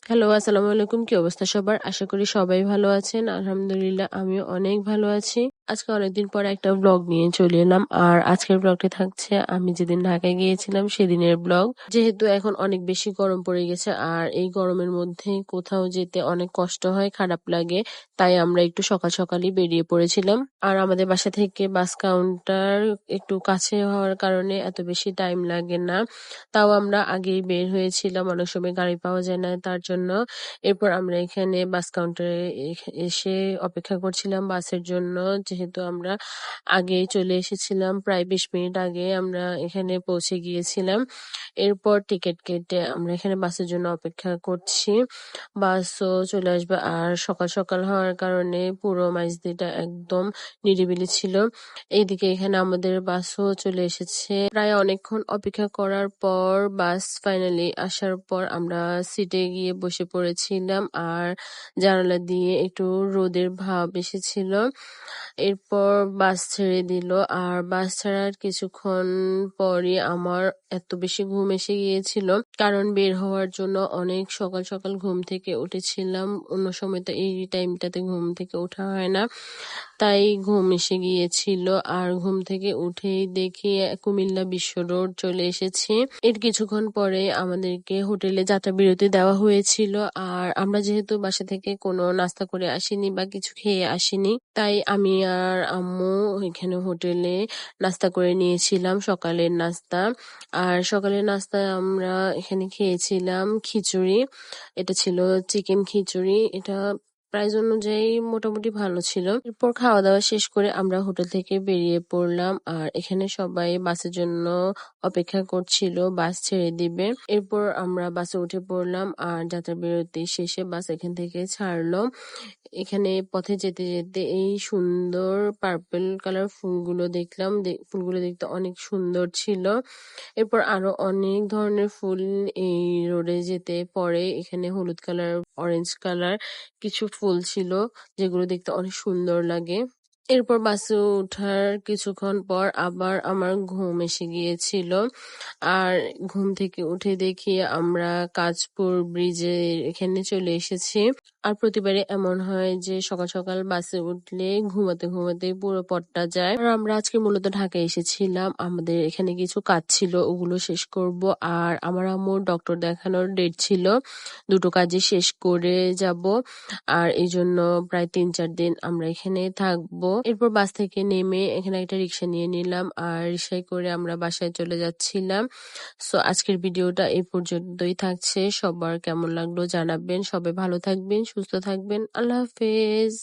Hello, আসসালামু আলাইকুম। কি অবস্থা সবার? আশা করি সবাই ভালো আছেন। আলহামদুলিল্লাহ আমিও অনেক ভালো আছি। আজকে অনেকদিন পরে একটা ব্লগ নিয়ে চলে এলাম। আর আজকের ব্লগটি থাকছে আমি যেদিন ঢাকায় গিয়েছিলাম সেদিনের ব্লগ। যেহেতু এখন অনেক বেশি গরম পড়ে গেছে আর এই গরমের মধ্যে কোথাও যেতে অনেক কষ্ট হয়, খারাপ লাগে। তাই আমরা একটু সকাল সকালই বেরিয়ে পড়েছিলাম। আর আমাদের বাসা থেকে বাস কাউন্টার একটু কাছে হওয়ার কারণে এত বেশি টাইম লাগে না। তাও আমরা আগেই বের হয়েছিলাম। অনেক সময় গাড়ি পাওয়া যায় না তার জন্য। এরপর আমরা এখানে বাস কাউন্টারে এসে অপেক্ষা করছিলাম বাসের জন্য। যেহেতু আমরা আগেই চলে এসেছিলাম, প্রায় ২০ মিনিট আগে আমরা এখানে পৌঁছে গিয়েছিলাম। এরপর টিকিট কেটে আমরা এখানে বাসের জন্য অপেক্ষা করছি। বাসও চলে আসবে। আর সকাল সকাল হওয়ার কারণে পুরো মাইজদিটা একদম নিরিবিলি ছিল। এইদিকে এখানে আমাদের বাসও চলে এসেছে। প্রায় অনেকক্ষণ অপেক্ষা করার পর বাস ফাইনালি আসার পর আমরা সিটে গিয়ে বসে পড়েছিলাম। আর জানালা দিয়ে একটু রোদের ভাব এসেছিল। এরপর বাস ছেড়ে দিল। আর বাস ছাড়ার কিছুক্ষণ পরই আমার এত বেশি ঘুম এসে গিয়েছিল। কারণ বের হওয়ার জন্য অনেক সকাল সকাল ঘুম থেকে উঠেছিলাম। অন্য সময় তো এই টাইমটাতে ঘুম থেকে ওঠা হয় না। তাই ঘুম এসে গিয়েছিল। আর ঘুম থেকে উঠেই দেখি কুমিল্লা বিশ্ব রোড চলে এসেছি। এর কিছুক্ষণ পরে আমাদেরকে হোটেলে যাত্রা বিরতি দেওয়া হয়েছিল। আর আমরা যেহেতু বাসা থেকে কোনো নাস্তা করে আসিনি বা কিছু খেয়ে আসিনি, তাই আমি আর আম্মু এখানে হোটেলে নাস্তা করে নিয়েছিলাম, সকালের নাস্তা। আর সকালের নাস্তায় আমরা এখানে খেয়েছিলাম খিচুড়ি। এটা ছিল চিকেন খিচুড়ি। এটা প্রাইস অনুযায়ী মোটামুটি ভালো ছিল। এরপর খাওয়া দাওয়া শেষ করে আমরা হোটেল থেকে বেরিয়ে পড়লাম। আর এখানে সবাই বাসের জন্য অপেক্ষা করছিল, বাস ছেড়ে দিবে। এরপর আমরা বাসে উঠে পড়লাম। আর যাত্রা বিরতি শেষে বাস এখান থেকে ছাড়লো। এখানে পথে যেতে যেতে এই সুন্দর পার্পল কালার ফুলগুলো দেখলাম। ফুলগুলো দেখতে অনেক সুন্দর ছিল। এরপর আরো অনেক ধরনের ফুল এই রোডে যেতে পরে এখানে হলুদ কালার, অরেঞ্জ কালার কিছু ফুল ছিল, যেগুলো দেখতে অনেক সুন্দর লাগে। এরপর বাসে ওঠার কিছুক্ষণ পর আবার আমার ঘুম এসে গিয়েছিল। আর ঘুম থেকে উঠে দেখি আমরা কাঁচপুর ব্রিজে এখানে চলে এসেছি। আর প্রতিবারে এমন হয় যে সকাল সকাল বাসে উঠলে ঘুমাতে ঘুমাতে পুরো পথটা যায়। আর আমরা আজকে মূলত ঢাকায় এসেছিলাম। আমাদের এখানে কিছু কাজ ছিল, ওগুলো শেষ করব। আর আমার আম্মুর ডক্টর দেখানোর ডেট ছিল, দুটো কাজই শেষ করে যাব। আর এই জন্য প্রায় ৩-৪ দিন আমরা এখানে থাকবো। এরপর বাস থেকে নেমে এখানে একটা রিক্সা নিয়ে নিলাম। আর রিক্সায় করে আমরা বাসায় চলে যাচ্ছিলাম। সো আজকের ভিডিওটা এই পর্যন্তই থাকছে। সবার কেমন লাগলো জানাবেন। সবাই ভালো থাকবেন, সুস্থ থাকবেন। আল্লাহ হাফেজ।